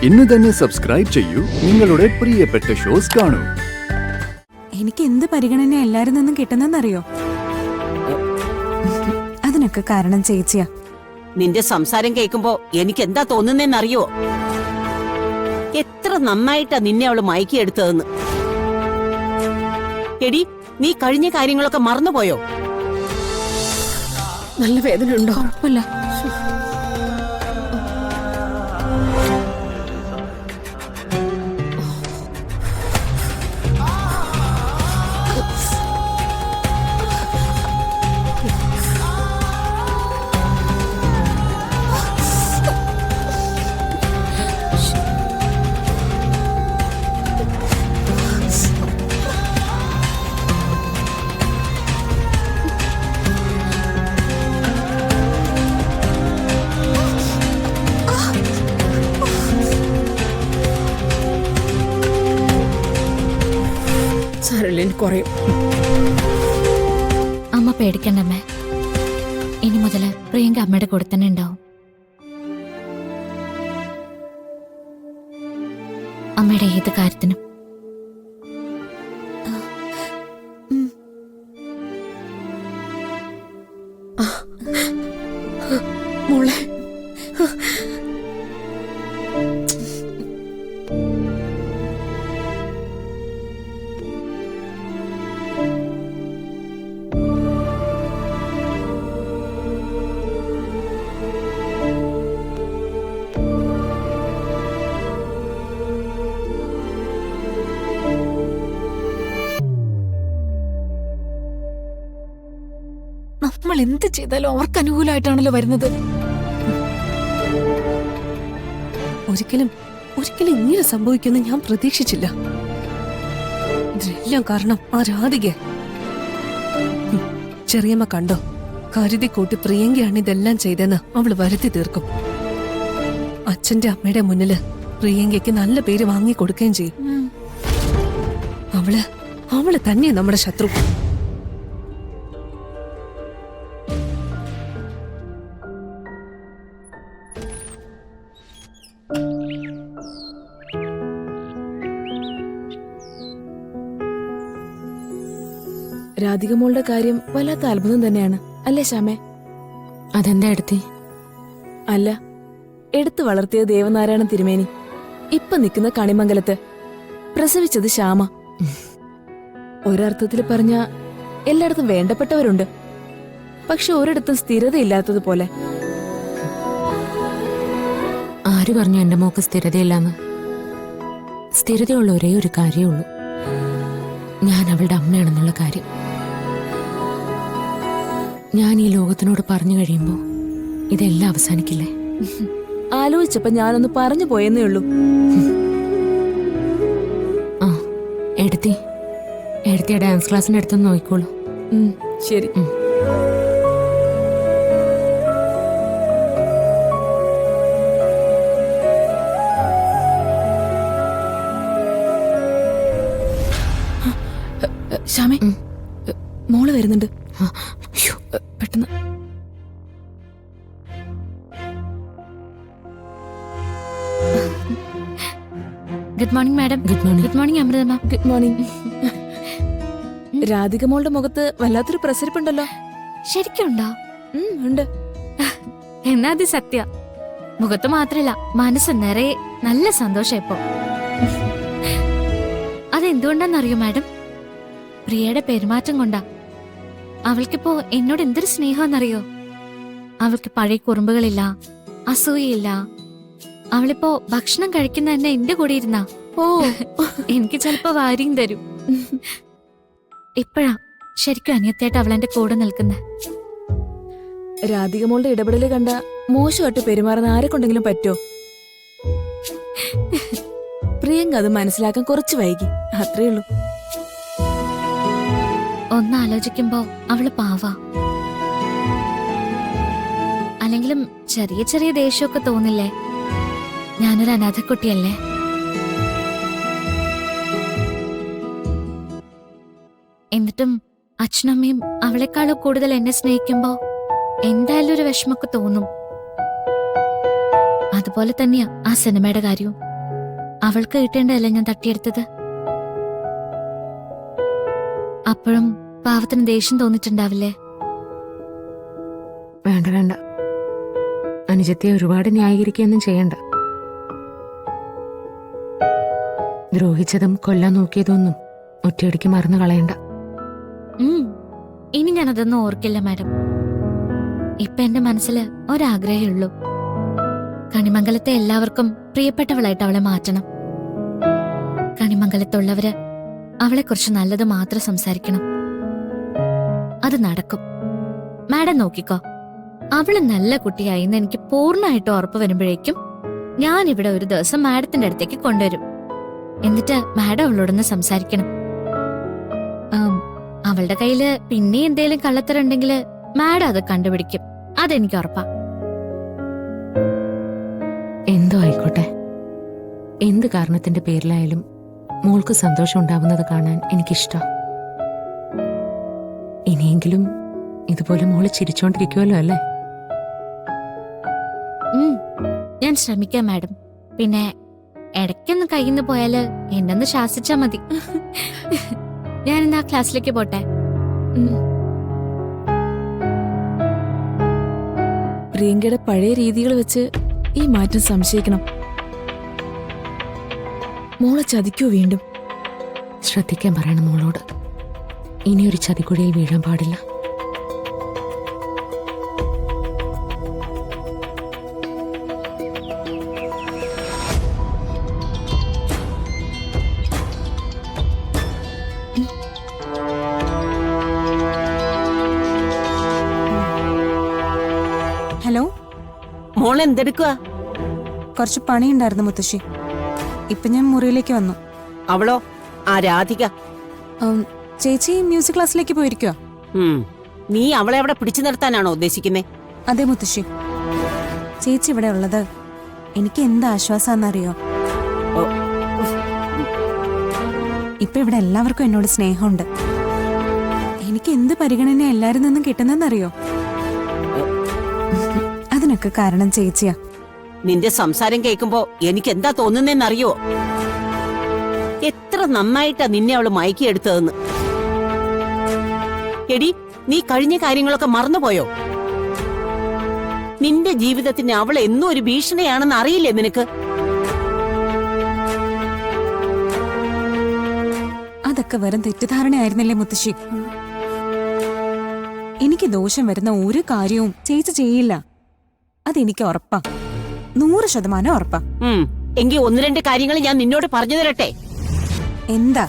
ഇന്ന് തന്നെ സബ്സ്ക്രൈബ് ചെയ്യൂ, നിങ്ങളുടെ പ്രിയപ്പെട്ട ഷോസ് കാണൂ. എനിക്ക് എന്ത് പരിഗണന എല്ലാരിൽ നിന്നും കിട്ടുന്നെന്നറിയോ? അതിനൊക്കെ കാരണം ചേച്ചിയാ. നിന്റെ സംസാരം കേൾക്കുമ്പോ എനിക്ക് എന്താ തോന്നുന്നേന്നറിയോ? എത്ര നന്നായിട്ടാ നിന്നെ അവള് മയക്കിയെടുത്തതെന്ന്. എടി, നീ കഴിഞ്ഞ കാര്യങ്ങളൊക്കെ മറന്നുപോയോ? നല്ല വേദന ഉണ്ടോ? കുഴപ്പമില്ല. കുറയും. അമ്മ പേടിക്കണ്ടമ്മേ. ഇനി മുതല് പ്രിയങ്ക അമ്മയുടെ കൂടെ തന്നെ ഉണ്ടാവും. അമ്മയുടെ ഏത് കാര്യത്തിനും. മോളെ, നമ്മൾ എന്ത് ചെയ്താലും അവർക്ക് അനുകൂലമായിട്ടാണല്ലോ വരുന്നത്. ഒരിക്കലും ഇങ്ങനെ സംഭവിക്കുമെന്ന് ഞാൻ പ്രതീക്ഷിച്ചില്ല. ഇതിനെല്ലാം കാരണം ആ രാധിക. ചെറിയമ്മ കണ്ടോ, കരുതി കൂട്ടി പ്രിയങ്കയാണ് ഇതെല്ലാം ചെയ്തെന്ന് അവള് വരുത്തി തീർക്കും. അച്ഛന്റെ അമ്മയുടെ മുന്നില് പ്രിയങ്കയ്ക്ക് നല്ല പേര് വാങ്ങിക്കൊടുക്കുകയും ചെയ്യും. അവള് തന്നെയാ നമ്മുടെ ശത്രു. രാധികമോളുടെ കാര്യം വല്ലാത്ത അത്ഭുതം തന്നെയാണ് അല്ലേ ശ്യാമേ? അതെന്താ എടുത്തി? അല്ല, എടുത്തു വളർത്തിയ ദേവനാരായണ തിരുമേനി ഇപ്പൊ നിൽക്കുന്ന കണിമംഗലത്ത്, പ്രസവിച്ചത് ശ്യാമ. ഒരർത്ഥത്തിൽ പറഞ്ഞ എല്ലായിടത്തും വേണ്ടപ്പെട്ടവരുണ്ട്, പക്ഷെ ഒരിടത്തും സ്ഥിരതയില്ലാത്തതുപോലെ. ആര് പറഞ്ഞു എന്റെ മോക്ക് സ്ഥിരതയില്ലാന്ന്? സ്ഥിരതയുള്ള ഒരേ ഒരു കാര്യമുള്ളൂ, ഞാൻ അവളുടെ അമ്മയാണെന്നുള്ള കാര്യം. ഞാൻ ഈ ലോകത്തിനോട് പറഞ്ഞു കഴിയുമ്പോ ഇതെല്ലാം അവസാനിക്കില്ലേ? ആലോചിച്ചപ്പോ ഞാനൊന്ന് പറഞ്ഞു പോയെന്നേ ഉള്ളൂ. ആ, എടുത്തി ഡാൻസ് ക്ലാസ്സിന്റെ അടുത്തൊന്ന് നോക്കിക്കോളൂ. ശരി. ശ്യാമേ, മോള് വരുന്നുണ്ട്. പെട്ടെന്ന്. Good morning madam. Good morning Amrita ma'am. Good morning. Radhika മോളുടെ മുഖത്ത് വല്ലാത്തൊരു പ്രസരിപ്പുണ്ടല്ലോ. ശരിക്കുണ്ടോ? ഉണ്ട്. എന്നാ അത് സത്യ. മുഖത്ത് മാത്രല്ല, മനസ്സ് നിറയെ നല്ല സന്തോഷം ഇപ്പോ. അതെന്തുകൊണ്ടാന്നറിയോ മാഡം? പ്രിയയുടെ പെരുമാറ്റം കൊണ്ടാ. അവൾക്കിപ്പോ എന്നോട് എന്തൊരു സ്നേഹമെന്നറിയോ? അവൾക്ക് പഴയ കുറുമ്പുകളില്ല, അസൂയയില്ല. അവളിപ്പോ ഭക്ഷണം കഴിക്കുന്ന തന്നെ എന്റെ കൂടെ ഇരുന്നാ. എനിക്ക് ചിലപ്പോ വാരിയും തരും. ഇപ്പഴാ ശരിക്കും അനിയത്തേട്ട് അവളെന്റെ കൂടെ നിൽക്കുന്നെ. രാധിക മോളുടെ ഇടപെടല് കണ്ട മോശമായിട്ട് പെരുമാറുന്ന ആരെ കൊണ്ടെങ്കിലും പറ്റോ? പ്രിയങ്ക അത് മനസ്സിലാക്കാൻ കുറച്ച് വൈകി, അത്രേ ഉള്ളൂ. ഒന്നാലോചിക്കുമ്പോ അവള് പാവാ. അല്ലെങ്കിലും ചെറിയ ചെറിയ ദേഷ്യമൊക്കെ തോന്നില്ലേ? ഞാനൊരു അനാഥക്കുട്ടിയല്ലേ? എന്നിട്ടും അച്ഛനമ്മയും അവളെക്കാളും കൂടുതൽ എന്നെ സ്നേഹിക്കുമ്പോ എന്തായാലും ഒരു വിഷമൊക്കെ തോന്നും. അതുപോലെ തന്നെയാ ആ സിനിമയുടെ കാര്യവും. അവൾക്ക് കിട്ടേണ്ടതല്ലേ ഞാൻ തട്ടിയെടുത്തത്. അപ്പോഴും പാവത്തിന് ദേഷ്യം തോന്നിട്ടുണ്ടാവില്ലേ? വേണ്ട വേണ്ട, അനുജത്തെ ഒരുപാട് ന്യായീകരിക്കുകയൊന്നും ചെയ്യണ്ട. ദ്രോഹിച്ചതും കൊല്ലാൻ നോക്കിയതൊന്നും ഒറ്റയടിക്ക് മറന്നു കളയണ്ട. ഇനി ഞാനതൊന്നും ഓർക്കില്ല മാഡം. ഇപ്പൊ എന്റെ മനസ്സിൽ ഒരാഗ്രഹമേ ഉള്ളൂ. കണിമംഗലത്തെ എല്ലാവർക്കും പ്രിയപ്പെട്ടവളായിട്ട് അവളെ മാറ്റണം. കണിമംഗലത്തുള്ളവര് അവളെക്കുറിച്ച് നല്ലത് മാത്രം സംസാരിക്കണം. അത് നടക്കും. മാഡം നോക്കിക്കോ, അവള് നല്ല കുട്ടിയായി എന്ന് എനിക്ക് പൂർണ്ണമായിട്ട് ഉറപ്പ് വരുമ്പോഴേക്കും ഞാൻ ഇവിടെ ഒരു ദിവസം മാഡത്തിന്റെ അടുത്തേക്ക് കൊണ്ടുവരും. എന്നിട്ട് മാഡം അവളോടൊന്ന് സംസാരിക്കണം. അവളുടെ കയ്യില് പിന്നെ എന്തേലും കള്ളത്തരുണ്ടെങ്കിൽ മാഡം അത് കണ്ടുപിടിക്കും. അതെനിക്ക് ഉറപ്പാ. എന്തോ ആയിക്കോട്ടെ, എന്ത് കാരണത്തിന്റെ പേരിലായാലും മോൾക്ക് സന്തോഷം ഉണ്ടാവുന്നത് കാണാൻ എനിക്കിഷ്ടം. ഇനിയെങ്കിലും ഇതുപോലെ മോള് ചിരിച്ചോണ്ടിരിക്കുമല്ലോ അല്ലേ? ഞാൻ ശ്രമിക്കാം മാഡം. പിന്നെ ഇടയ്ക്കൊന്ന് കയ്യിന്ന് പോയാല് എന്നൊന്ന് ശാസിച്ചാ മതി. ഞാൻ ഇന്ന് ആ ക്ലാസ്സിലേക്ക് പോട്ടെ. പ്രിയങ്കയുടെ പഴയ രീതികൾ വെച്ച് ഈ മാറ്റം സംശയിക്കണം. മോളെ ചതിക്കോ വീണ്ടും? ശ്രദ്ധിക്കാൻ പറയണം മോളോട്. ഇനിയൊരു ചതിക്കുഴിയിൽ വീഴാൻ പാടില്ല. ഹലോ, മോൾ എന്തെടുക്കുക? കുറച്ച് പണിയുണ്ടായിരുന്നു മുത്തശ്ശി. ഇപ്പൊ ഞാൻ മുറിയിലേക്ക് വന്നു. അവളോ? ആ രാധിക. ചേച്ചി മ്യൂസിക് ക്ലാസ്സിലേക്ക് പോയിരിക്കോ? നീ അവളെ അവിടെ പിടിച്ചു നിർത്താനാണോ ഉദ്ദേശിക്കുന്നേ? അതെ മുത്തശ്ശി, ചേച്ചി ഇവിടെ ഉള്ളത് എനിക്ക് എന്ത് ആശ്വാസാന്നറിയോ? ഇപ്പൊ ഇവിടെ എല്ലാവർക്കും എന്നോട് സ്നേഹമുണ്ട്. എനിക്ക് എന്ത് പരിഗണന എല്ലാരിൽ നിന്നും കിട്ടുന്നെന്നറിയോ? അതിനൊക്കെ കാരണം ചേച്ചിയാ. നിന്റെ സംസാരം കേൾക്കുമ്പോ എനിക്ക് എന്താ തോന്നുന്നേന്നറിയോ? എത്ര നന്നായിട്ടാ നിന്നെ അവള് മയക്കിയെടുത്തതെന്ന്. എടി, നീ കഴിഞ്ഞ കാര്യങ്ങളൊക്കെ മറന്നുപോയോ? നിന്റെ ജീവിതത്തിന് അവൾ എന്നും ഒരു ഭീഷണിയാണെന്ന് അറിയില്ലേ നിനക്ക്? അതൊക്കെ വെറും തെറ്റിദ്ധാരണയായിരുന്നില്ലേ മുത്തശ്ശി? എനിക്ക് ദോഷം വരുന്ന ഒരു കാര്യവും ചേച്ചി ചെയ്യില്ല. അതെനിക്ക് ഉറപ്പാ, 100% ഉറപ്പാ. എങ്കിൽ 1-2 കാര്യങ്ങൾ ഞാൻ നിന്നോട് പറഞ്ഞു തരട്ടെ. എന്താ?